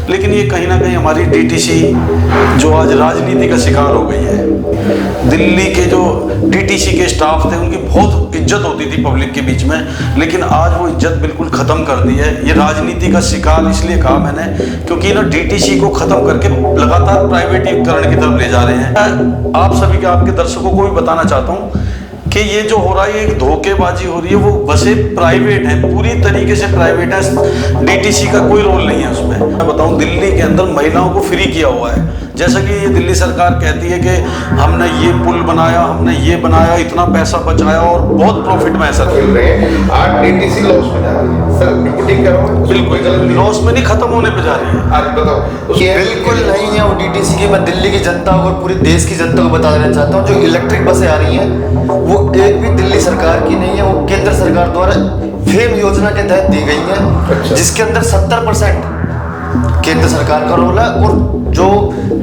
लेकिन ये कहीं ना कहीं हमारी डीटीसी जो आज राजनीति का शिकार हो गई है। दिल्ली के जो डीटीसी के स्टाफ थे उनकी बहुत इज्जत होती थी पब्लिक के बीच में, लेकिन आज वो इज्जत बिल्कुल ख़त्म कर दी है। ये राजनीति का शिकार इसलिए कहा मैंने क्योंकि ना डीटीसी को ख़त्म करके लगातार प्राइवेटीकरण की तरफ ले जा रहे हैं। आप सभी के, आपके दर्शकों को भी बताना चाहता हूँ कि ये जो हो रहा है, एक धोखेबाजी हो रही है। वो बसें प्राइवेट हैं, पूरी तरीके से प्राइवेट है, डीटीसी का कोई रोल नहीं है उसमें। मैं बताऊं, दिल्ली के अंदर महिलाओं को फ्री किया हुआ है। जैसा कि ये दिल्ली सरकार कहती है कि हमने ये पुल बनाया, हमने ये बनाया, इतना पैसा बचाया और बहुत प्रॉफिट में है सर। आज डीटीसी लॉस में जा रही है सर, बिल्कुल ठीक करो, बिल्कुल लॉस में नहीं, खत्म होने पे जा रही है। आप बताओ। बिल्कुल नहीं है वो डीटीसी की। मैं दिल्ली की जनता और पूरे देश की जनता को बता देना चाहता हूँ, जो इलेक्ट्रिक बसें आ रही हैं वो एक भी दिल्ली सरकार की नहीं है, वो केंद्र सरकार द्वारा फेम योजना के तहत दी गई है, जिसके अंदर 70% केंद्र सरकार का रोल है। और जो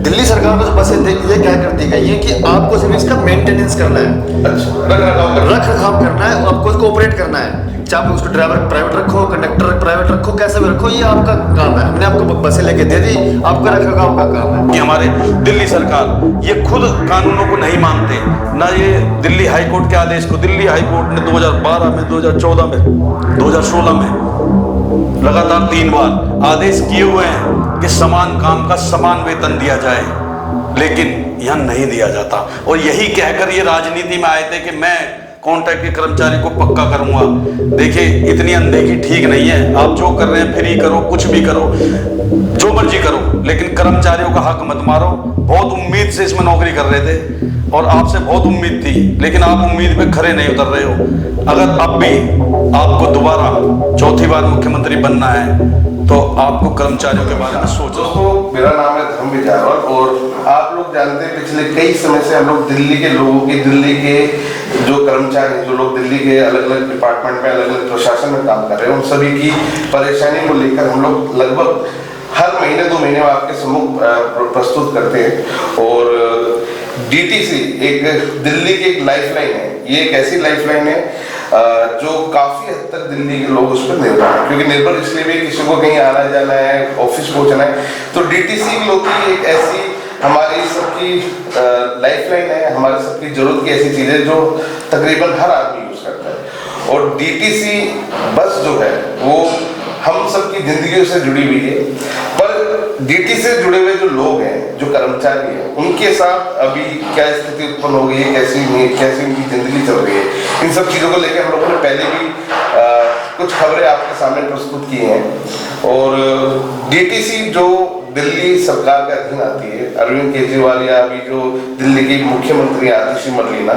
दिल्ली सरकार को जो बसें दी, ये क्या कर दी गई है कि आपको सिर्फ इसका मेंटेनेंस करना है, रख रखाव करना है, आपको इसको ऑपरेट करना है। चाहे आप उसको ड्राइवर प्राइवेट रखो, कंडक्टर प्राइवेट रखो, कैसे भी रखो, ये आपका काम है। हमने आपको बसें लेके दे दी, आपका रख रखाव का काम है। कि हमारे दिल्ली सरकार ये खुद कानूनों को नहीं मानते, ना ये दिल्ली हाई कोर्ट के आदेश को। दिल्ली हाई कोर्ट ने 2012 में, 2014 में, 2016 में लगातार 3 बार आदेश किए हुए हैं कि समान काम का समान वेतन दिया जाए, लेकिन यहां नहीं दिया जाता। और यही कहकर ये राजनीति में आए थे कि मैं कॉन्ट्रैक्ट के कर्मचारी को पक्का करूंगा। देखिए, इतनी अनदेखी ठीक नहीं है। आप जो कर रहे हैं फ्री करो, कुछ भी करो, जो मर्जी करो, लेकिन कर्मचारियों का हक मत मारो। बहुत उम्मीद से इसमें नौकरी कर रहे थे और आपसे बहुत उम्मीद थी, लेकिन आप उम्मीद पे खरे नहीं उतर रहे हो। अगर अब भी आपको दोबारा चौथी बार मुख्यमंत्री बनना है तो आपको कर्मचारियों के बारे में सोचो। दोस्तों, मेरा नाम है धर्म विजारवाल और आप लोग जानते हैं पिछले कई समय से हम लोग दिल्ली के लोगों की, दिल्ली के जो कर्मचारी, जो लोग दिल्ली के अलग अलग डिपार्टमेंट में, अलग अलग प्रशासन में काम कर रहे हैं, उन सभी की परेशानी को लेकर हम लोग लगभग हर महीने 2 महीने में आपके सम्मुख प्रस्तुत करते हैं। और डीटीसी एक दिल्ली की एक लाइफलाइन है। ये एक ऐसी लाइफलाइन है जो काफी हद तक दिल्ली के लोग उस पर निर्भर हैं, क्योंकि निर्भर इसलिए भी किसी को कहीं आना जाना है, ऑफिस पहुंचना है, तो डीटीसी लोग की एक ऐसी हमारी सबकी लाइफलाइन है, हमारे सबकी जरूरत की ऐसी चीज है जो तकरीबन हर आदमी यूज करता है। और डीटीसी बस जो है वो हम सबकी जिंदगियों से जुड़ी हुई है, पर डीटीसी से जुड़े हुए जो लोग हैं, जो कर्मचारी हैं, उनके साथ अभी क्या स्थिति उत्पन्न हो गई है, कैसी उनकी जिंदगी चल रही है, इन सब चीजों को लेकर हम लोगों ने पहले भी कुछ खबरें आपके सामने प्रस्तुत की हैं। और डीटीसी जो दिल्ली सरकार के अधीन आती है, अरविंद केजरीवाल या अभी जो दिल्ली की मुख्यमंत्री आतिशी मरलीना,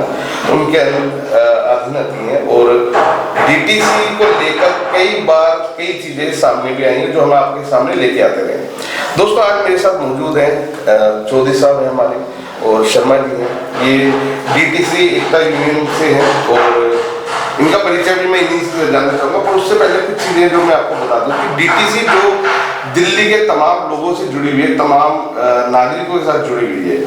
उनके अधीन आती है। और डीटीसी को लेकर कई बार कई चीजें सामने भी आई हैं जो हम आपके सामने लेके आते रहे। दोस्तों, आज मेरे साथ मौजूद हैं चौधरी साहब हैं हमारे और शर्मा जी हैं। ये डीटीसी एकता यूनियन से हैं और इनका परिचय भी मैं इन्हीं से जानना चाहूँगा। पर उससे पहले कुछ चीज़ें जो मैं आपको बता दूँ कि डीटीसी जो दिल्ली के तमाम लोगों से जुड़ी हुई है, तमाम नागरिकों के साथ जुड़ी हुई है,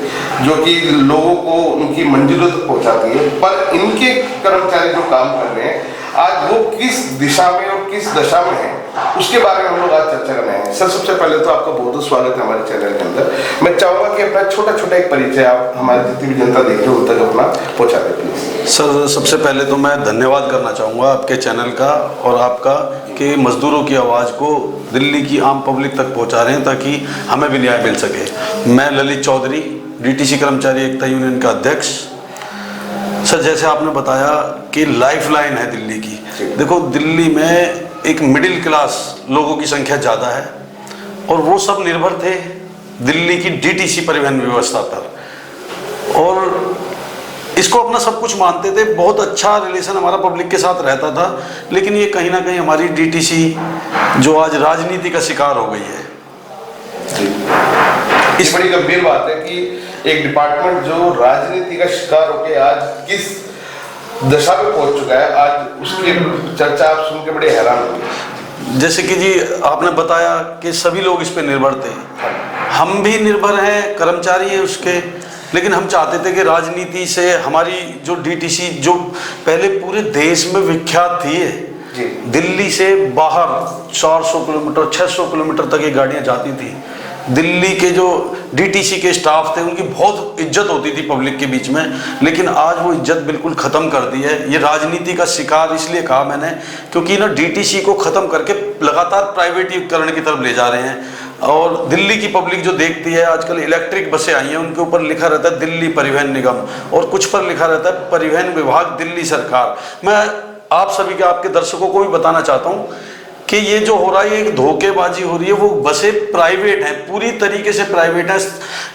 जो कि लोगों को उनकी मंजिलों तक पहुँचाती है, पर इनके कर्मचारी जो काम कर रहे हैं आज वो किस दिशा में और किस दशा में है, उसके बारे में हम लोग आज चर्चा करने हैं। सर, सबसे पहले तो आपका बहुत बहुत स्वागत है हमारे चैनल के अंदर। मैं चाहूँगा कि अपना छोटा छोटा एक परिचय आप हमारी जितनी भी जनता देख रही है उन तक अपना पहुँचा दें प्लीज। सर, सबसे पहले तो मैं धन्यवाद करना चाहूँगा आपके चैनल का और आपका कि मजदूरों की आवाज़ को दिल्ली की आम पब्लिक तक पहुँचा रहे हैं ताकि हमें भी न्याय मिल सके। मैं ललित चौधरी, डीटीसी कर्मचारी एकता यूनियन का अध्यक्ष। सर, जैसे आपने बताया कि लाइफलाइन है दिल्ली की। देखो, दिल्ली में एक मिडिल क्लास लोगों की संख्या ज़्यादा है और वो सब निर्भर थे दिल्ली की डीटीसी परिवहन व्यवस्था पर और इसको अपना सब कुछ मानते थे। बहुत अच्छा रिलेशन हमारा पब्लिक के साथ रहता था, लेकिन ये कहीं ना कहीं हमारी डीटीसी जो आज राजनीति का शिकार हो गई है। इस बड़ी गंभीर बात है कि एक डिपार्टमेंट जो राजनीति का शिकार होकर आज किस दशा में पहुंच चुका है, आज उसकी चर्चा आप सुन के बड़े हैरान होंगे। जैसे कि जी आपने बताया कि सभी लोग इस पे निर्भर थे, हम भी निर्भर हैं, कर्मचारी हैं उसके, लेकिन हम चाहते थे कि राजनीति से हमारी जो डीटीसी जो पहले पूरे देश में विख्यात थी, जी। दिल्ली से बाहर 400 किलोमीटर 600 किलोमीटर तक ये गाड़ियां जाती थी। दिल्ली के जो डीटीसी के स्टाफ थे उनकी बहुत इज्जत होती थी पब्लिक के बीच में, लेकिन आज वो इज्जत बिल्कुल ख़त्म कर दी है। ये राजनीति का शिकार इसलिए कहा मैंने क्योंकि ना डीटीसी को ख़त्म करके लगातार प्राइवेटीकरण की तरफ ले जा रहे हैं। और दिल्ली की पब्लिक जो देखती है, आजकल इलेक्ट्रिक बसें आई हैं, उनके ऊपर लिखा रहता है दिल्ली परिवहन निगम, और कुछ पर लिखा रहता है परिवहन विभाग दिल्ली सरकार। मैं आप सभी के, आपके दर्शकों को भी बताना चाहता हूँ कि ये जो हो रहा है, ये एक धोखेबाजी हो रही है। वो बसें प्राइवेट हैं, पूरी तरीके से प्राइवेट हैं,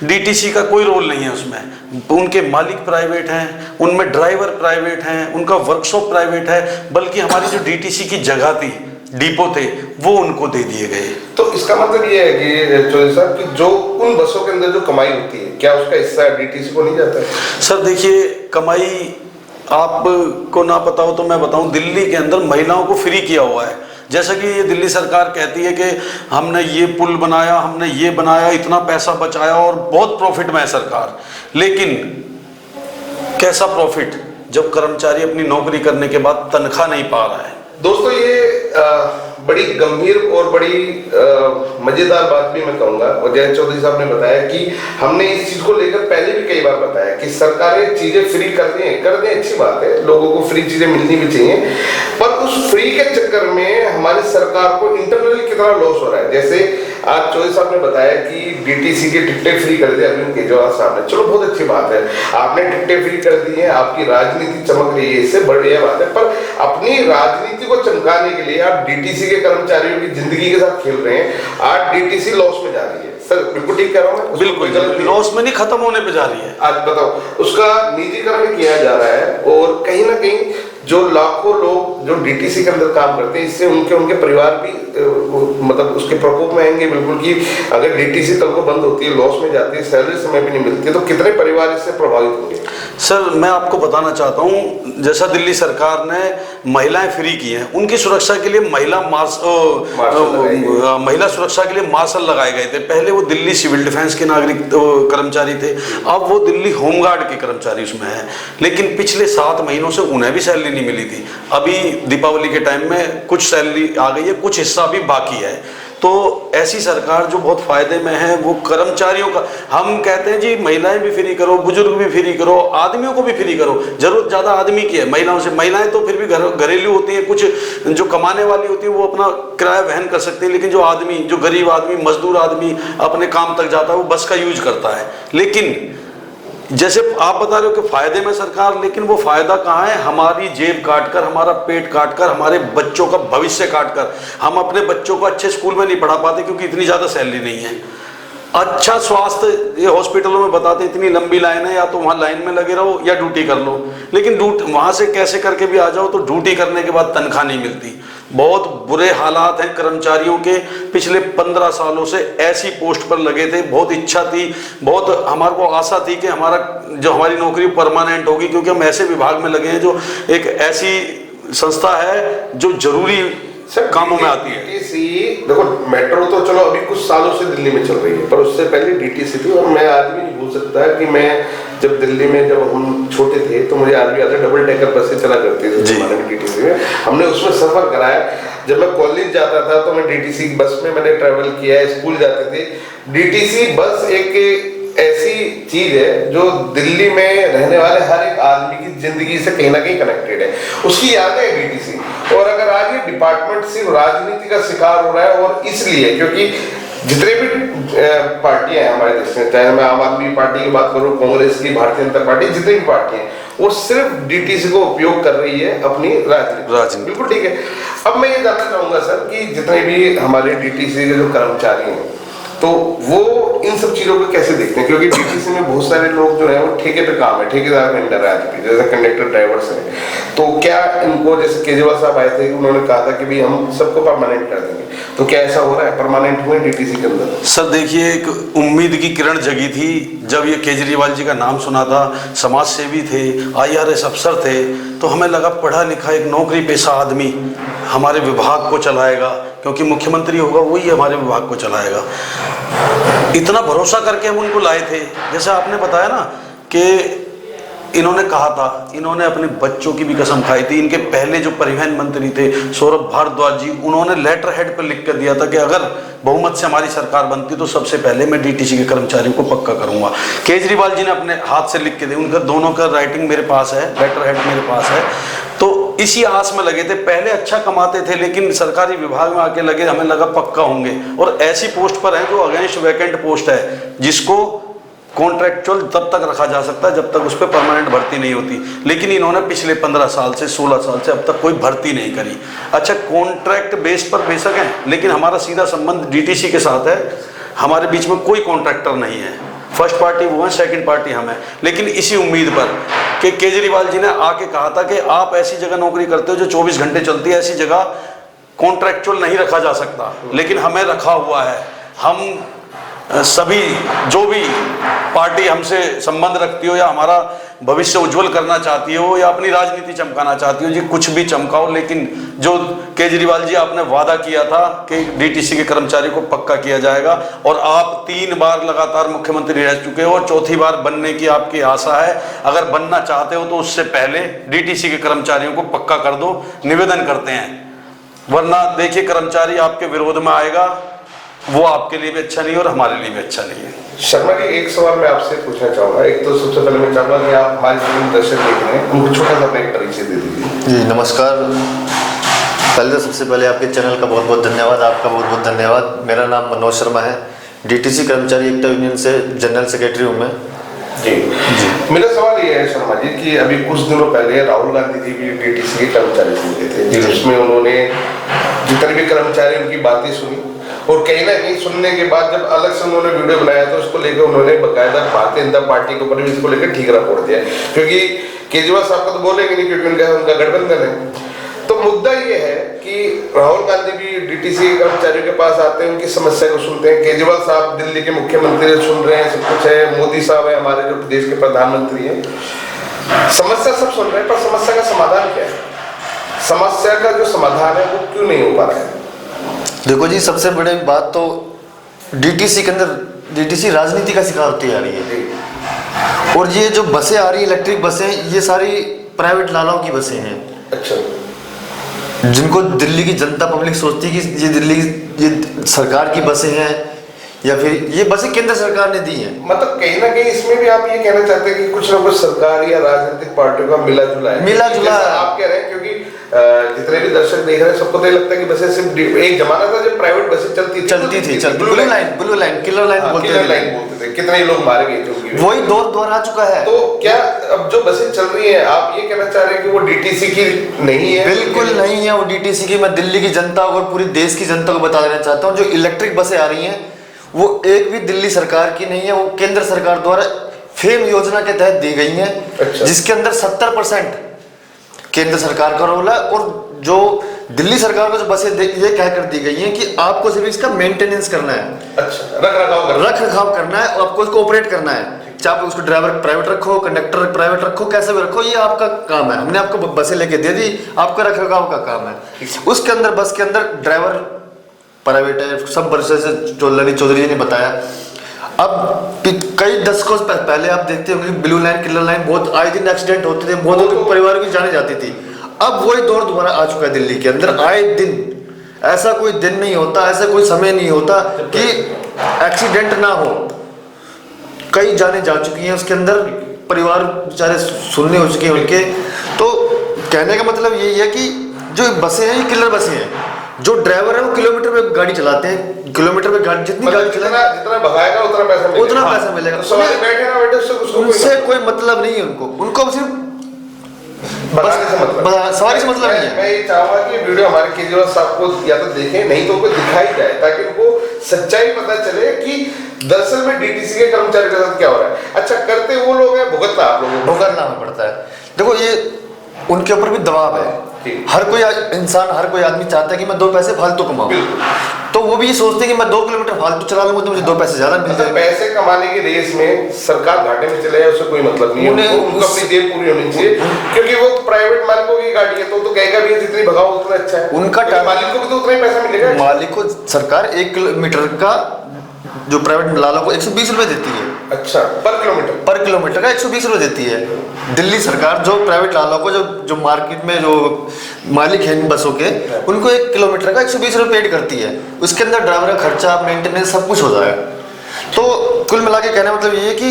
डीटीसी का कोई रोल नहीं है उसमें। उनके मालिक प्राइवेट हैं, उनमें ड्राइवर प्राइवेट हैं, उनका वर्कशॉप प्राइवेट है, बल्कि हमारी जो डीटीसी की जगह थी, डिपो थे, वो उनको दे दिए गए। तो इसका मतलब ये है कि चौधरी साहब कि जो उन बसों के अंदर जो कमाई होती है, क्या उसका हिस्सा डीटीसी को नहीं जाता है? सर देखिए, कमाई आपको ना पता हो तो मैं बताऊं, दिल्ली के अंदर महिलाओं को फ्री किया हुआ है। जैसा कि ये दिल्ली सरकार कहती है कि हमने ये पुल बनाया, हमने ये बनाया, इतना पैसा बचाया और बहुत प्रॉफिट में है सरकार। लेकिन कैसा प्रॉफिट जब कर्मचारी अपनी नौकरी करने के बाद तनख्वाह नहीं पा रहा है। दोस्तों, ये बड़ी गंभीर और बड़ी मजेदार बात भी मैं कहूंगा, और जय चौधरी साहब ने बताया कि हमने इस चीज को लेकर पहले भी कई बार बताया कि सरकारें चीजें फ्री कर दें अच्छी बात है, लोगों को फ्री चीजें मिलनी भी चाहिए, पर उस फ्री के चक्कर में हमारी सरकार को इंटरनली कितना लॉस हो रहा है। जैसे आज चौधरी साहब ने बताया कि डीटीसी के टिकटें फ्री कर दिए अरविंद केजरीवाल साहब ने, चलो बहुत अच्छी बात है, आपने टिकटें फ्री कर दी हैं, आपकी राजनीति चमक रही है, इससे बढ़िया बात है। पर अपनी राजनीति को चमकाने के लिए आप डीटीसी के कर्मचारियों की जिंदगी के साथ खेल रहे हैं। आज डीटीसी लॉस में जा रही है। सर बिल्कुल ठीक कह रहा हूँ मैं? बिल्कुल लॉस में नहीं, खत्म होने पे जा रही है। आज बताओ, उसका निजीकरण किया जा रहा है, और कहीं ना कहीं जो लाखों लोग जो डीटीसी के अंदर काम करते हैं, इससे उनके परिवार भी मतलब उसके प्रकोप में आएंगे बिल्कुल। कि अगर डीटीसी कल को बंद होती है, लॉस में जाती है, सैलरी समय पे नहीं मिलती है, तो कितने परिवार इससे प्रभावित होंगे? सर मैं आपको बताना चाहता हूँ, जैसा दिल्ली सरकार ने महिलाएं फ्री की हैं, उनकी सुरक्षा के लिए महिला सुरक्षा के लिए मार्शल लगाए गए थे। पहले वो दिल्ली सिविल डिफेंस के नागरिक कर्मचारी थे, अब वो दिल्ली होमगार्ड के कर्मचारी उसमें हैं। लेकिन पिछले 7 महीनों से उन्हें भी सैलरी नहीं मिली थी। अभी दीपावली के टाइम में कुछ सैलरी आ गई है, कुछ हिस्सा भी बाकी है। तो ऐसी सरकार जो बहुत फायदे में है, वो कर्मचारियों का, हम कहते हैं जी महिलाएं भी फ्री करो, बुजुर्ग भी फ्री करो, आदमियों को भी फ्री करो। जरूरत ज़्यादा आदमी की है, महिलाओं से। महिलाएं तो फिर भी घरेलू होती हैं, कुछ जो कमाने वाली होती है वो अपना किराया वहन कर सकती है, लेकिन जो आदमी, जो गरीब आदमी, मजदूर आदमी अपने काम तक जाता है, वो बस का यूज करता है। लेकिन जैसे आप बता रहे हो कि फायदे में सरकार, लेकिन वो फायदा कहाँ है? हमारी जेब काटकर, हमारा पेट काटकर, हमारे बच्चों का भविष्य काटकर। हम अपने बच्चों को अच्छे स्कूल में नहीं पढ़ा पाते क्योंकि इतनी ज़्यादा सैलरी नहीं है। अच्छा स्वास्थ्य ये हॉस्पिटलों में बताते इतनी लंबी लाइन है, या तो वहाँ लाइन में लगे रहो या ड्यूटी कर लो। लेकिन वहाँ से कैसे करके भी आ जाओ तो ड्यूटी करने के बाद तनख्वाह नहीं मिलती। बहुत बुरे हालात हैं कर्मचारियों के। पिछले 15 सालों से ऐसी पोस्ट पर लगे थे, बहुत इच्छा थी, बहुत हमारे को आशा थी कि हमारी नौकरी परमानेंट होगी, क्योंकि हम ऐसे विभाग में लगे हैं जो एक ऐसी संस्था है जो जरूरी कामों में आती है। डीटीसी देखो, मेट्रो तो चलो अभी कुछ सालों से दिल्ली में चल रही है, पर उससे पहले डीटीसी थी। और मैं आज भी नहीं भूल सकता कि मैं जब दिल्ली में, जब हम छोटे थे तो मुझे आज भी याद है, डबल डेकर बसें चला करती थी जमाने में डीटीसी में। हमने उसमें सफर कराया। जब मैं कॉलेज जाता था तो मैं डीटीसी बस में मैंने ट्रेवल किया है, स्कूल जाते थे। डीटीसी बस एक ऐसी चीज है जो दिल्ली में रहने वाले हर एक आदमी की जिंदगी से कहीं ना कहीं कनेक्टेड है, उसकी यादें है डीटीसी। और अगर आज ये डिपार्टमेंट सिर्फ राजनीति का शिकार हो रहा है, और इसलिए क्योंकि जितने भी पार्टियां हैं हमारे देश में, चाहे मैं आम आदमी पार्टी की बात करूं, कांग्रेस की, भारतीय जनता पार्टी, जितनी भी पार्टियां हैं, वो सिर्फ डीटीसी को उपयोग कर रही है अपनी राजनीति। बिल्कुल ठीक है। अब मैं ये जानना चाहूंगा सर कि जितने भी हमारे डीटीसी के जो कर्मचारी हैं, तो वो इन सब चीजों को कैसे देखते हैं? क्योंकि डीटीसी में बहुत सारे लोग जो है वो ठेके पे काम है, ठेकेदार में अंडर है, जैसे कंडक्टर ड्राइवर्स हैं। तो क्या इनको, जैसे केजरीवाल साहब आए थे, उन्होंने कहा था कि भाई हम सबको परमानेंट कर देंगे, तो क्या ऐसा हो रहा है? परमानेंट हुए डीटीसी के अंदर? सर देखिए, एक उम्मीद की किरण जगी थी जब ये केजरीवाल जी का नाम सुना था। समाज सेवी थे, IRS अफसर थे, तो हमें लगा पढ़ा लिखा एक नौकरी पेशा आदमी हमारे विभाग को चलाएगा, क्योंकि मुख्यमंत्री होगा वही हमारे विभाग को चलाएगा। इतना भरोसा करके हम उनको लाए थे। जैसे आपने बताया ना कि इन्होंने कहा था, इन्होंने अपने बच्चों की भी कसम खाई थी। इनके पहले जो परिवहन मंत्री थे सौरभ भारद्वाज जी, उन्होंने लेटर हेड पर लिख कर दिया था कि अगर बहुमत से हमारी सरकार बनती तो सबसे पहले मैं डीटीसी के कर्मचारियों को पक्का करूंगा। केजरीवाल जी ने अपने हाथ से लिख के दिया, उनका दोनों का राइटिंग मेरे पास है, लेटर हेड मेरे पास है। तो इसी आस में लगे थे, पहले अच्छा कमाते थे लेकिन सरकारी विभाग में आके लगे, हमें लगा पक्का होंगे। और ऐसी पोस्ट पर हैं जो अगेंस्ट वैकेंट पोस्ट है, जिसको कॉन्ट्रैक्चुअल तब तक रखा जा सकता है जब तक उस पर परमानेंट भर्ती नहीं होती। लेकिन इन्होंने पिछले 15 साल से 16 साल से अब तक कोई भर्ती नहीं करी। अच्छा, कॉन्ट्रैक्ट बेस पर बेशक है, लेकिन हमारा सीधा संबंध डीटीसी के साथ है। हमारे बीच में कोई कॉन्ट्रैक्टर नहीं है। फर्स्ट पार्टी वो है, सेकंड पार्टी हम है। लेकिन इसी उम्मीद पर कि केजरीवाल जी ने आके कहा था कि आप ऐसी जगह नौकरी करते हो जो 24 घंटे चलती है, ऐसी जगह कॉन्ट्रैक्चुअल नहीं रखा जा सकता, लेकिन हमें रखा हुआ है। हम सभी जो भी पार्टी हमसे संबंध रखती हो या हमारा भविष्य उज्जवल करना चाहती हो या अपनी राजनीति चमकाना चाहती हो जी, कुछ भी चमकाओ, लेकिन जो केजरीवाल जी आपने वादा किया था कि डीटीसी के कर्मचारी को पक्का किया जाएगा, और आप 3 बार लगातार मुख्यमंत्री रह चुके हो और चौथी बार बनने की आपकी आशा है। अगर बनना चाहते हो तो उससे पहले डीटीसी के कर्मचारियों को पक्का कर दो, निवेदन करते हैं। वरना देखिए, कर्मचारी आपके विरोध में आएगा, वो आपके लिए भी अच्छा नहीं है और हमारे लिए भी अच्छा नहीं है। शर्मा जी, एक सवाल मैं आपसे पूछना चाहूंगा। एक तो सबसे पहले मैं चाहूंगा कि आप हमारे जो दर्शक देख रहे हैं उनको छोटा सा अपना एक परिचय दे दीजिए। जी नमस्कार। पहले तो सबसे पहले आपके चैनल का बहुत बहुत धन्यवाद, आपका बहुत बहुत धन्यवाद। मेरा नाम मनोज शर्मा है, डीटीसी कर्मचारी एकता यूनियन से जनरल सेक्रेटरी हूँ मैं। जी मेरा सवाल ये है शर्मा जी कि अभी कुछ दिनों पहले राहुल गांधी जी भी डीटीसी के कर्मचारी सुन थे, जिसमें उन्होंने जितने भी कर्मचारी उनकी बातें सुनी, और कहीं ना कहीं सुनने के बाद जब अलग से उन्होंने वीडियो बनाया तो उसको लेकर उन्होंने बकायदा भारतीय जनता पार्टी के ऊपर भी इसको लेकर ठीकरा फोड़ दिया, क्योंकि केजरीवाल साहब को तो बोलेंगे नहीं क्योंकि उनका गठबंधन है। तो मुद्दा ये है कि राहुल गांधी भी डीटीसी के कर्मचारियों के पास आते हैं, उनकी समस्या को सुनते हैं। केजरीवाल साहब दिल्ली के मुख्यमंत्री सुन रहे हैं, सब कुछ है। मोदी साहब है हमारे जो देश के प्रधानमंत्री हैं, समस्या सब सुन रहे हैं, पर समस्या का समाधान क्या है? समस्या का जो समाधान है वो क्यों नहीं हो पा रहा है? देखो जी, सबसे बड़ी बात तो डीटीसी के अंदर डीटीसी राजनीति का शिकार होती आ रही है। और ये जो बसें आ रही है, इलेक्ट्रिक बसें, ये सारी प्राइवेट लालाओं की बसें हैं। अच्छा, जिनको दिल्ली की जनता पब्लिक सोचती है कि ये दिल्ली ये सरकार की बसें हैं या फिर ये बसें केंद्र सरकार ने दी हैं। मतलब कहीं ना कहीं इसमें भी आप ये कहना चाहते हैं कि कुछ ना कुछ सरकार या राजनीतिक पार्टियों का मिला जुला है। मिला जुला आप कह रहे हैं, क्योंकि जितने भी दर्शक देख रहे हैं सबको तो ये लगता है कि बसें सिर्फ एक जमाना था जब प्राइवेट बसें चलती थी ब्लू लाइन किलर लाइन बोलते थे, कितने लोग मारे गए थे, वही दौर दोहरा चुका है। तो क्या अब जो बसें चल रही हैं, आप ये कहना चाह रहे हैं कि वो डीटीसी की नहीं है? बिल्कुल नहीं है वो डीटीसी की। मैं दिल्ली की जनता और पूरी देश की जनता को बता देना चाहता हूँ, जो इलेक्ट्रिक बसें आ रही हैं वो एक भी दिल्ली सरकार की नहीं है, वो केंद्र सरकार द्वारा फेम योजना के तहत दी गई हैं। अच्छा। जिसके अंदर 70% केंद्र सरकार का रोल है, और जो दिल्ली सरकार को जो बसें ये कहकर दी गई हैं कि आपको सिर्फ इसका मेंटेनेंस करना है। अच्छा, रख रखाव करना है, और आपको इसको ऑपरेट करना है। चाहे आप उसको ड्राइवर प्राइवेट रखो, कंडक्टर प्राइवेट रखो, कैसे भी रखो, ये आपका काम है। हमने आपको बसें लेके दे दी, आपका रख रखाव का काम है। उसके अंदर बस के अंदर ड्राइवर प्राइवेट है, सब वर्षे से जो ललित चौधरी जी ने बताया। अब कई दशकों पहले आप देखते होंगे ब्लू लाइन किलर लाइन बहुत आए दिन एक्सीडेंट होते थे, बहुत परिवार की जाने जाती थी। अब वही दौर दोबारा आ चुका है दिल्ली के अंदर। आए दिन ऐसा कोई दिन नहीं होता, ऐसा कोई समय नहीं होता कि एक्सीडेंट ना हो। कई जाने जा चुकी हैं उसके अंदर, परिवार बेचारे सुनने हो चुके हैं उनके। तो कहने का मतलब यही है कि जो बसें हैं ये किलर बसें हैं। जो ड्राइवर है वो किलोमीटर पे गाड़ी चलाते हैं, किलोमीटर पे गाड़ी जितनी गाड़ी चलाएगा जितना भगाएगा उतना पैसा मिलेगा। बैठे ना बैठे उनसे कोई मतलब नहीं है, उनको सिर्फ बताने से मतलब, सवारी से मतलब नहीं है। मैं ये चाहूंगा कि वीडियो हमारे केजरीवाल साहब को या तो देखें, नहीं तो उनको दिखाई जाए, ताकि उनको सच्चाई पता चले कि दरअसल में डीटीसी के कर्मचारी के साथ क्या हो रहा है। अच्छा, करते वो लोग हैं, भुगतना आप लोगों को भुगतना पड़ता है। देखो, ये उनके ऊपर भी दबाव है। हर कोई इंसान, हर कोई आदमी चाहता है कि मैं 2 पैसे फालतू कमाऊं, तो वो भी ये सोचते हैं कि मैं 2 किलोमीटर फालतू चला लूंगा तो मुझे 2 पैसे ज्यादा मिल जाएंगे। पैसे कमाने की रेस में सरकार घाटे में चले जाए, उससे कोई मतलब नहीं है। उनको अपनी देर पूरी होनी चाहिए, क्योंकि वो प्राइवेट मालिकों की गाड़ी है, तो कहेगा भी जितनी भगाओ उतना अच्छा है। उनका मालिक को भी तो उतना ही पैसा मिलेगा। मालिक को सरकार 1 किलोमीटर का जो प्राइवेट लालों को 120 रुपये देती है अच्छा, पर किलोमीटर का 120 रुपये देती है दिल्ली सरकार। जो प्राइवेट लालों को जो मार्केट में जो मालिक हैं इन बसों के, उनको 1 किलोमीटर का 120 रुपये पेड करती है। उसके अंदर ड्राइवर का खर्चा, मेंटेनेंस सब कुछ हो जाएगा। तो कुल मिला के कहने मतलब ये है कि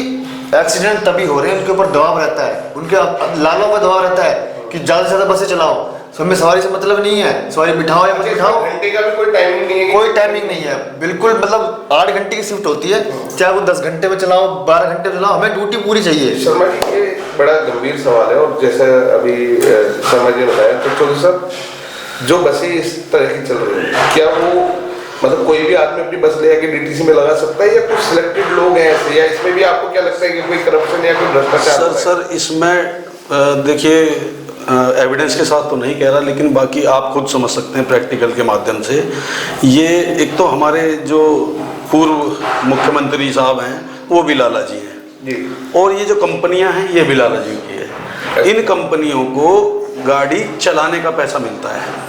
एक्सीडेंट तभी हो रहे हैं, उनके ऊपर दबाव रहता है, उनके लालों पर दबाव रहता है कि ज़्यादा से ज़्यादा बसें चलाओ। सब में सवारी से मतलब नहीं है, सवारी बिठाओ या मत बिठाओ, घंटे का भी कोई टाइमिंग नहीं है, कोई टाइमिंग नहीं है बिल्कुल। मतलब 8 घंटे की शिफ्ट होती है, चाहे वो 10 घंटे में चलाओ, 12 घंटे में चलाओ, हमें ड्यूटी पूरी चाहिए। शर्मा जी, ये बड़ा गंभीर सवाल है। और जैसे अभी शर्मा जी ने बताया, तो चौधरी साहब, जो बसें इस तरह की चल रही हैं, क्या वो मतलब कोई भी आदमी अपनी बस ले आके डीटीसी में लगा सकता है, या कुछ सिलेक्टेड लोग हैं ऐसे, या इसमें भी आपको क्या लगता है कि कोई करप्शन या कोई भ्रष्टाचार? सर इसमें देखिए, एविडेंस के साथ तो नहीं कह रहा, लेकिन बाकी आप खुद समझ सकते हैं प्रैक्टिकल के माध्यम से। ये एक तो हमारे जो पूर्व मुख्यमंत्री साहब हैं वो भी लाला जी हैं जी, और ये जो कंपनियां हैं ये भी लाला जी की है। इन कंपनियों को गाड़ी चलाने का पैसा मिलता है।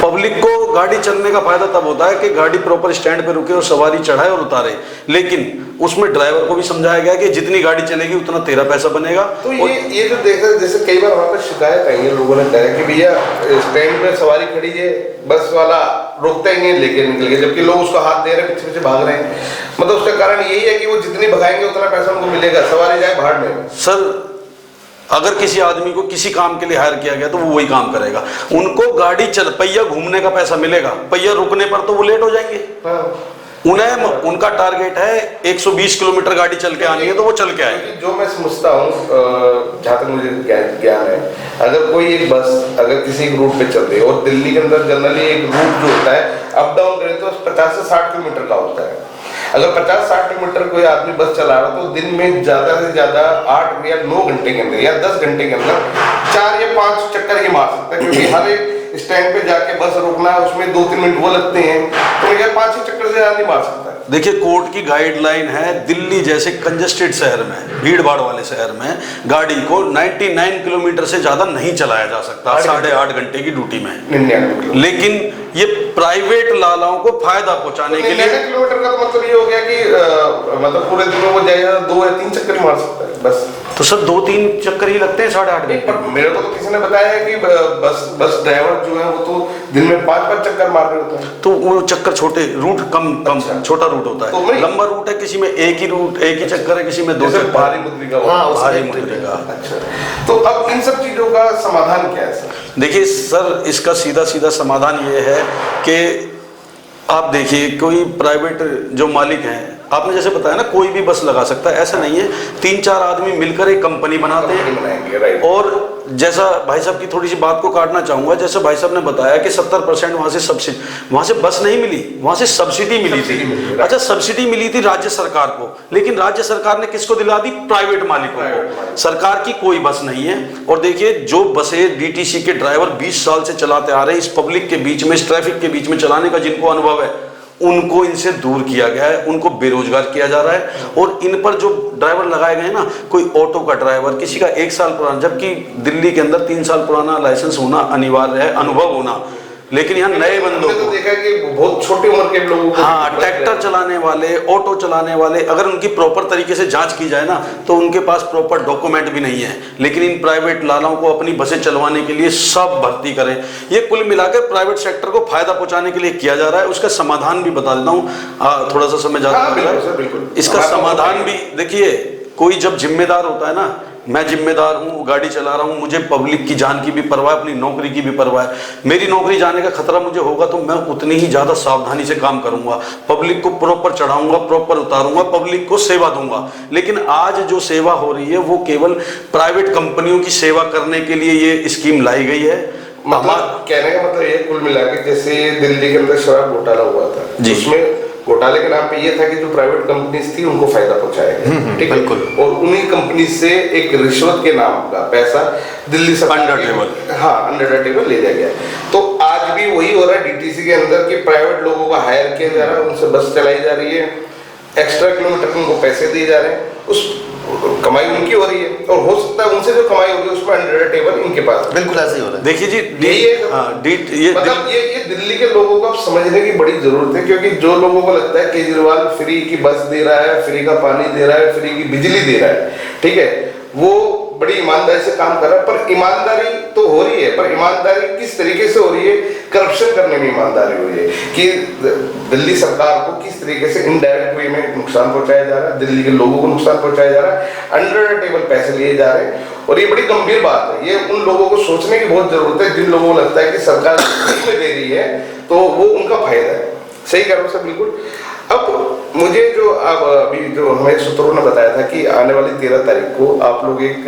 पब्लिक को गाड़ी चलने का फायदा तब होता है कि गाड़ी प्रॉपर स्टैंड पे रुके और सवारी चढ़ाए और उतारे, लेकिन उसमें ड्राइवर को भी समझाया गया कि जितनी गाड़ी चलेगी उतना तेरा पैसा बनेगा। तो ये जो देखा, जैसे कई बार वहाँ पर शिकायत आई है, लोगों ने कहा कि भैया स्टैंड पे सवारी खड़ी है, बस वाला रोकता ही नहीं, लेके निकल गया, जबकि लोग उसको हाथ दे रहे हैं, पीछे पीछे भाग रहे हैं। मतलब उसका कारण यही है कि वो जितनी भगाएंगे उतना पैसा उनको मिलेगा, सवारी जाए भाड़ में। सर अगर किसी आदमी को किसी काम के लिए हायर किया गया तो वो वही काम करेगा, उनको गाड़ी चल पहिया घूमने का पैसा मिलेगा, पहिया रुकने पर तो वो लेट हो जाएंगे। उन्हें उनका टारगेट है 120 किलोमीटर गाड़ी चल के आनी है तो वो चल के आए। जो मैं समझता हूँ, जहाँ तक मुझे ज्ञान है, अगर कोई एक बस अगर किसी एक रूट पे चल रही है, और दिल्ली के अंदर जनरली एक रूट जो होता है अप डाउन करे तो 50 से 60 किलोमीटर का होता है। अगर 50-60 किलोमीटर कोई आदमी बस चला रहा तो दिन में ज्यादा से ज्यादा 8 या 9 घंटे के अंदर या 10 घंटे के अंदर 4 या 5 चक्कर ही मार सकता है, क्योंकि हर एक स्टैंड पे जाके बस रुकना है, उसमें 2-3 मिनट वो लगते हैं, तो ये 5 चक्कर से ज्यादा नहीं मार सकता है। देखिए कोर्ट की गाइडलाइन है, दिल्ली जैसे कंजेस्टेड शहर में, भीड़ भाड़ वाले शहर में गाड़ी को 99 किलोमीटर से ज्यादा नहीं चलाया जा सकता 8.5 घंटे की ड्यूटी में। 99 लेकिन ये प्राइवेट लालाओं को फायदा पहुंचाने के लिए 99 किलोमीटर का तो मतलब ये हो गया कि मतलब पूरे दिन में वो जाएगा 2 या 3 चक्कर मार सकता है बस। तो सर 2-3 चक्कर ही लगते हैं 8.5 घंटे। मेरे को तो किसी ने बताया है कि बस ड्राइवर जो है वो तो दिन में 5-5 चक्कर मार रहे होते हैं। तो वो चक्कर छोटे रूट कम अच्छा। छोटा रूट होता है, तो लंबा रूट है किसी में एक ही रूट एक ही चक्कर है, किसी में 2 चक्कर। भारी मुद्री का, भारी मुद्री का। अच्छा, तो अब इन सब चीजों का समाधान क्या है सर? देखिए सर, इसका सीधा सीधा समाधान ये है कि आप देखिए कोई प्राइवेट जो मालिक हैं, आपने जैसे बताया ना कोई भी बस लगा सकता है, ऐसा नहीं है। 3-4 आदमी मिलकर एक कंपनी बनाते हैं। और जैसा भाई साहब की थोड़ी सी बात को काटना चाहूंगा, जैसे भाई साहब ने बताया कि 70% वहां से सब्सिडी, वहां से बस नहीं मिली, वहां से सब्सिडी मिली थी। अच्छा, सब्सिडी मिली थी राज्य सरकार को, लेकिन राज्य सरकार ने किसको दिला दी? प्राइवेट मालिकों को। सरकार की कोई बस नहीं है। और देखिए जो बसें डीटीसी के ड्राइवर 20 साल से चलाते आ रहे हैं, इस पब्लिक के बीच में, इस ट्रैफिक के बीच में चलाने का जिनको अनुभव है, उनको इनसे दूर किया गया है, उनको बेरोजगार किया जा रहा है। और इन पर जो ड्राइवर लगाए गए हैं ना, कोई ऑटो का ड्राइवर, किसी का 1 साल पुराना, जबकि दिल्ली के अंदर 3 साल पुराना लाइसेंस होना अनिवार्य है, अनुभव होना, लेकिन यहाँ नए बंदों को देखा कि बहुत छोटी उम्र के लोगों को, हाँ, ट्रैक्टर चलाने वाले, ऑटो चलाने वाले, अगर उनकी प्रॉपर तरीके से जांच की जाए ना तो उनके पास प्रॉपर डॉक्यूमेंट भी नहीं है। लेकिन इन प्राइवेट लालाओं को अपनी बसें चलवाने के लिए सब भर्ती करें। ये कुल मिलाकर प्राइवेट सेक्टर को फायदा पहुंचाने के लिए किया जा रहा है। उसका समाधान भी बता देता हूँ, थोड़ा सा समय ज्यादा लग रहा है। इसका समाधान भी देखिए, कोई जब जिम्मेदार होता है ना, मैं जिम्मेदार हूँ, गाड़ी चला रहा हूँ, मुझे पब्लिक की जान की भी परवाह है, अपनी नौकरी की भी परवाह है। मेरी नौकरी जाने का खतरा मुझे होगा तो मैं उतनी ही ज़्यादा सावधानी से काम करूँगा, पब्लिक को प्रॉपर चढ़ाऊंगा, प्रॉपर उतारूंगा, पब्लिक को सेवा दूंगा। लेकिन आज जो सेवा हो रही है वो केवल प्राइवेट कंपनियों की सेवा करने के लिए ये स्कीम लाई गई है। मतलब कहने का मतलब ये कुल मिला के, जैसे दिल्ली के अंदर शराब घोटाला हुआ था, उसमें घोटाले के नाम पे ये था कि जो प्राइवेट कंपनीज थी उनको फायदा पहुंचाया गया, ठीक है, और उन्हीं कंपनी से एक रिश्वत के नाम का पैसा दिल्ली सरकार अंडर द टेबल ले जाया गया। तो आज भी वही हो रहा है डीटीसी के अंदर कि प्राइवेट लोगों को हायर किया जा रहा है, उनसे बस चलाई जा रही है, एक्स्ट्रा किलोमीटर उनको पैसे दिए जा रहे हैं, उस कमाई उनकी हो रही है, और हो सकता है उनसे जो कमाई होगी उसमें अंडर टेबल इनके पास। बिल्कुल ऐसे ही हो रहा है। देखिए जी, मतलब ये दिल्ली के लोगों को अब समझने की बड़ी जरूरत है, क्योंकि जो लोगों को लगता है केजरीवाल फ्री की बस दे रहा है, फ्री का पानी दे रहा है, फ्री की बिजली दे रहा है, ठीक है, वो बड़ी ईमानदारी से काम कर रहा है, पर ईमानदारी तो हो रही है, पर ईमानदारी किस तरीके से हो रही है? करप्शन करने में ईमानदारी हो रही है कि दिल्ली सरकार को किस तरीके से इनडायरेक्ट वे में नुकसान पहुंचाया जा रहा है, दिल्ली के लोगों को नुकसान पहुंचाया जा रहा है, अंडर टेबल पैसे लिए जा रहे हैं। और ये बड़ी गंभीर बात है, ये उन लोगों को सोचने की बहुत जरूरत है जिन लोगों को लगता है कि सरकार फ्री में दे रही है तो वो उनका फायदा है। सही कह रहा हूं सर, बिल्कुल। अब मुझे जो अब अभी जो हमारे सूत्रों ने बताया था कि आने वाली 13 तारीख को आप लोग एक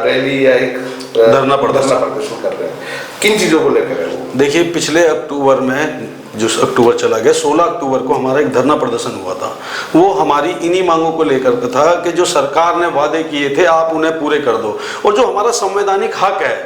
रैली या एक धरना प्रदर्शन कर रहे हैं, किन चीजों को लेकर है वो? देखिए, पिछले अक्टूबर में, जो अक्टूबर चला गया, 16 अक्टूबर को हमारा एक धरना प्रदर्शन हुआ था। वो हमारी इन्हीं मांगों को लेकर के था कि जो सरकार ने वादे किए थे आप उन्हें पूरे कर दो, और जो हमारा संवैधानिक हक है।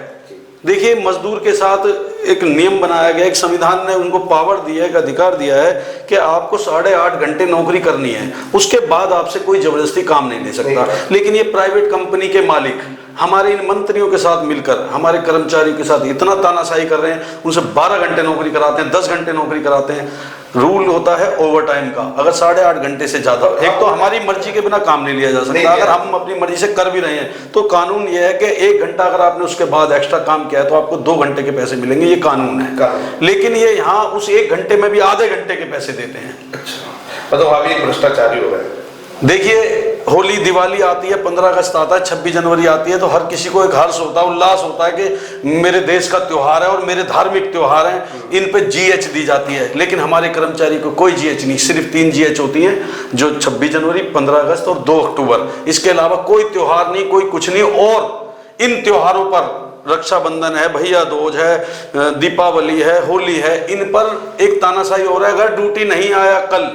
देखिए, मजदूर के साथ एक नियम बनाया गया, एक संविधान ने उनको पावर दिया है, एक अधिकार दिया है कि आपको 8.5 घंटे नौकरी करनी है, उसके बाद आपसे कोई जबरदस्ती काम नहीं ले सकता। लेकिन ये प्राइवेट कंपनी के मालिक हमारे इन मंत्रियों के साथ मिलकर हमारे कर्मचारियों के साथ इतना तानाशाही कर रहे हैं, उनसे 12 घंटे नौकरी कराते हैं, 10 घंटे नौकरी कराते हैं। रूल होता है ओवर टाइम का, अगर 8.5 घंटे से ज्यादा, एक तो हमारी मर्जी के बिना काम नहीं लिया जा सकता। अगर हम अपनी मर्जी से कर भी रहे हैं तो कानून ये है कि 1 घंटा अगर आपने उसके बाद एक्स्ट्रा काम किया है तो आपको 2 घंटे के पैसे मिलेंगे, ये कानून है। लेकिन ये यहाँ उस 1 घंटे में भी आधे घंटे के पैसे देते हैं। अच्छा, मतलब अभी भ्रष्टाचारी हो रहा है। देखिए, होली, दिवाली आती है, 15 अगस्त आता है, 26 जनवरी आती है, तो हर किसी को एक हर्ष होता है, उल्लास होता है कि मेरे देश का त्योहार है और मेरे धार्मिक त्योहार हैं, इन पे GH दी जाती है। लेकिन हमारे कर्मचारी को कोई GH नहीं, सिर्फ 3 GH होती हैं, जो 26 जनवरी, 15 अगस्त और 2 अक्टूबर। इसके अलावा कोई त्योहार नहीं, कोई कुछ नहीं। और इन त्योहारों पर, रक्षाबंधन है, भैया दूज है, दीपावली है, होली है, इन पर एक तानाशाही हो रहा है। अगर ड्यूटी नहीं आया कल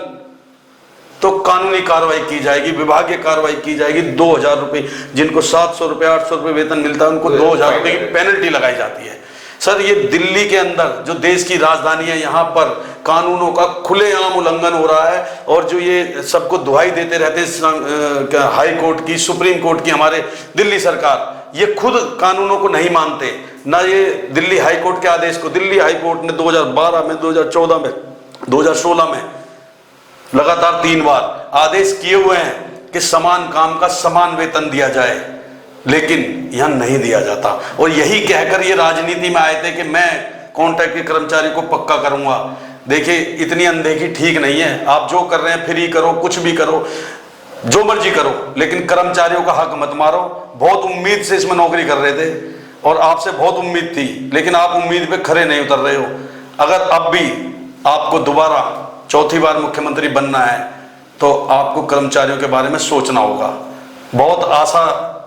तो कानूनी कार्रवाई की जाएगी, विभागीय कार्रवाई की जाएगी। 2000 रुपये, जिनको 700 रुपये 800 रुपये वेतन मिलता है, उनको 2000 रुपये की पेनल्टी लगाई जाती है। सर, ये दिल्ली के अंदर जो देश की राजधानी है, यहाँ पर कानूनों का खुलेआम उल्लंघन हो रहा है। और जो ये सबको दुहाई देते रहते हैं हाई कोर्ट की, सुप्रीम कोर्ट की, हमारे दिल्ली सरकार, ये खुद कानूनों को नहीं मानते। ना ये दिल्ली हाई कोर्ट के आदेश को, दिल्ली हाई कोर्ट ने 2012 में, 2014 में, 2016 में लगातार 3 बार आदेश किए हुए हैं कि समान काम का समान वेतन दिया जाए, लेकिन यहां नहीं दिया जाता। और यही कहकर ये राजनीति में आए थे कि मैं कॉन्ट्रैक्ट के कर्मचारी को पक्का करूंगा। देखिए, इतनी अनदेखी ठीक नहीं है। आप जो कर रहे हैं, फ्री करो, कुछ भी करो, जो मर्जी करो, लेकिन कर्मचारियों का हक मत मारो। बहुत उम्मीद से इसमें नौकरी कर रहे थे और आपसे बहुत उम्मीद थी, लेकिन आप उम्मीद पे खरे नहीं उतर रहे हो। अगर अब भी आपको दोबारा चौथी बार मुख्यमंत्री बनना है तो आपको कर्मचारियों के बारे में सोचना होगा। बहुत आशा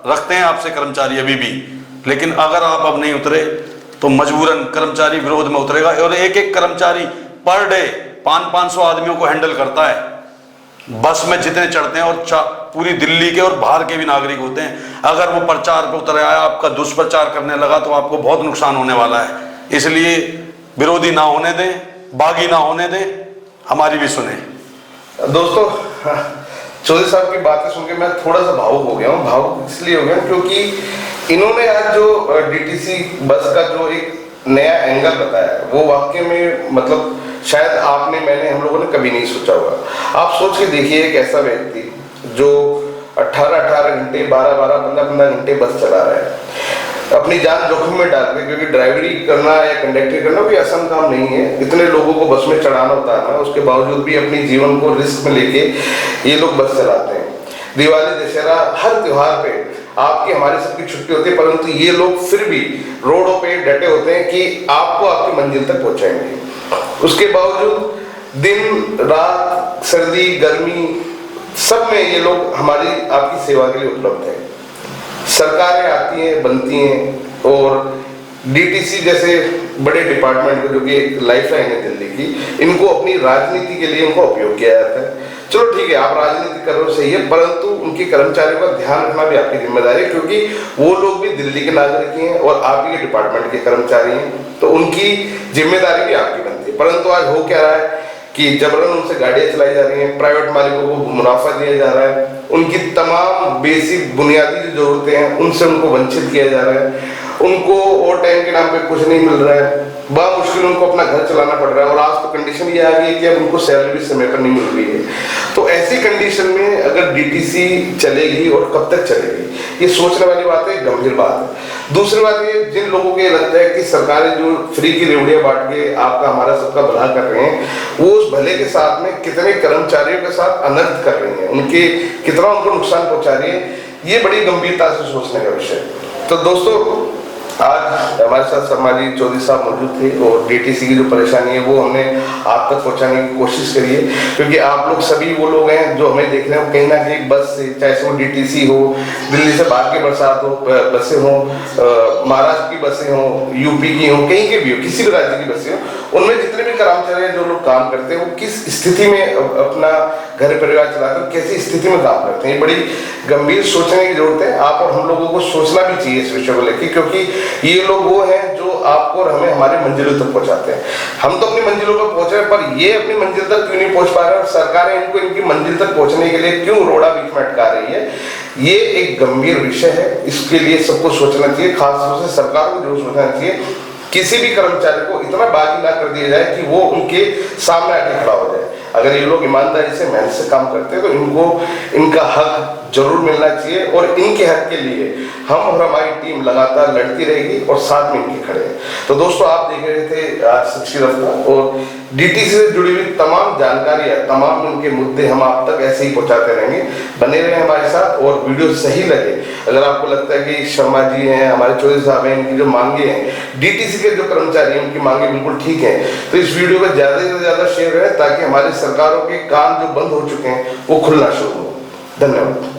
रखते हैं आपसे कर्मचारी अभी भी, लेकिन अगर आप अब नहीं उतरे तो मजबूरन कर्मचारी विरोध में उतरेगा। और एक एक कर्मचारी पर डे 500-500 आदमियों को हैंडल करता है। बस में जितने चढ़ते हैं, और पूरी दिल्ली के और बाहर के भी नागरिक होते हैं। अगर वो प्रचार पे उतर आया, आपका दुष्प्रचार करने लगा, तो आपको बहुत नुकसान होने वाला है। इसलिए विरोधी ना होने दें, बागी ना होने दें, हमारी भी सुने। दोस्तों, चौधरी साहब की बातें सुन के मैं थोड़ा सा भावुक हो गया हूँ। भावुक इसलिए हो गया हूँ क्योंकि इन्होंने आज जो DTC बस का जो एक नया एंगल बताया, वो वाकई में मतलब शायद आपने, मैंने, हम लोगों ने कभी नहीं सोचा होगा। आप सोच के देखिए, एक ऐसा व्यक्ति जो 18-18 घंटे, 12-12, 15-15 घंटे बस चला रहा है, अपनी जान जोखिम में डाल के, क्योंकि ड्राइवरी करना या कंडक्टरी करना कोई आसान काम नहीं है। इतने लोगों को बस में चढ़ाना उतारना, उसके बावजूद भी अपनी जीवन को रिस्क में लेके ये लोग बस चलाते हैं। दिवाली, दशहरा, हर त्योहार पे आपकी, हमारी सबकी छुट्टी होती है, परंतु ये लोग फिर भी रोडों पे डटे होते हैं कि आपको आपकी मंजिल तक पहुंचाएंगे। उसके बावजूद दिन रात, सर्दी गर्मी, सब में ये लोग हमारी आपकी सेवा के लिए उपलब्ध है। सरकारें आती हैं, बनती हैं, और DTC जैसे बड़े डिपार्टमेंट को, जो कि एक लाइफलाइन है दिल्ली की, इनको अपनी राजनीति के लिए इनको उपयोग किया जाता है। चलो ठीक है, आप राजनीति कर रहे हो, सही है, परंतु उनके कर्मचारियों का ध्यान रखना भी आपकी जिम्मेदारी है, क्योंकि वो लोग भी दिल्ली के नागरिक हैं और आप ही के डिपार्टमेंट के कर्मचारी हैं, तो उनकी जिम्मेदारी भी आपकी बनती है। परंतु आज हो क्या रहा है कि जबरन उनसे गाड़ियां चलाई जा रही हैं, प्राइवेट मालिकों को मुनाफा दिया जा रहा है, उनकी तमाम बेसिक बुनियादी जो जरूरतें हैं उनसे उनको वंचित किया जा रहा है। उनको ओवर टाइम के नाम पे कुछ नहीं मिल रहा है, बड़ा मुश्किल उनको अपना घर चलाना पड़ रहा है, और आज तो कंडीशन ये आ गई है कि अब उनको सैलरी भी समय पर नहीं मिल रही है। तो ऐसी कंडीशन में अगर डीटीसी चलेगी और कब तक चलेगी, ये सोचने वाली बात है, गंभीर बात है। दूसरी बात ये, जिन लोगों को ये लगता है कि सरकारें जो फ्री की रेवड़ियां बांट के आपका हमारा सबका भला कर रहे हैं, वो उस भले के साथ में कितने कर्मचारियों के साथ अनर्थ कर रही है, उनके कितना उनको नुकसान पहुंचा रही है, ये बड़ी गंभीरता से सोचने का विषय है। तो दोस्तों, आज हमारे साथ शर्मा जी चौधरी साहब मौजूद थे और डीटीसी की जो परेशानी है वो हमने आप तक पहुंचाने की कोशिश करी है, क्योंकि आप लोग सभी वो लोग हैं जो हमें देख रहे हो कहीं ना कहीं बस से, चाहे वो डीटीसी हो, दिल्ली से बाहर के बरसात हो बसें हो, महाराष्ट्र की बसें हो, यूपी की हो, कहीं के भी हो, किसी भी राज्य की बसें हो, उनमें जितने भी कर्मचारी हैं जो लोग काम करते हैं वो किस स्थिति में अपना घर परिवार चलाकर कैसी स्थिति में काम करते हैं, ये बड़ी गंभीर सोचने की जरूरत है। आप और हम लोगों को सोचना भी चाहिए इस विषय को लेकर, क्योंकि ये लोग वो हैं जो आपको और हमें हमारी मंजिलों तक पहुंचाते हैं। हम तो अपनी मंजिलों पर पहुंच रहे हैं, पर ये अपनी मंजिल तक क्यों नहीं पहुंच पा रहे, और सरकारें इनको इनकी मंजिल तक पहुंचने के लिए क्यों रोड़ा बीच में अटका रही है, ये एक गंभीर विषय है। इसके लिए सबको सोचना चाहिए, खासतौर से सरकार को जरूर सोचना चाहिए। किसी भी कर्मचारी को इतना बागी ना कर दिया जाए कि वो उनके सामने आके खड़ा हो जाए। अगर ये लोग ईमानदारी से मेहनत से काम करते हैं तो इनको इनका हक जरूर मिलना चाहिए, और इनके हक के लिए हम और हमारी टीम लगातार लड़ती रहेगी और साथ में इनके खड़े हैं। तो दोस्तों, आप देख रहे थे आज सच्ची रफ्तार, और डीटीसी से जुड़ी हुई तमाम जानकारियां, तमाम उनके मुद्दे हम आप तक ऐसे ही पहुंचाते रहेंगे। बने रहे हमारे साथ, और वीडियो सही लगे, अगर आपको लगता है कि शर्मा जी हैं, हमारे चौधरी साहब हैं, इनकी जो मांगे हैं, डीटीसी के जो कर्मचारी हैं उनकी मांगे बिल्कुल ठीक है, तो इस वीडियो को ज्यादा से ज्यादा शेयर करें ताकि हमारी सरकारों के कान जो बंद हो चुके हैं वो खुलना शुरू हो। धन्यवाद।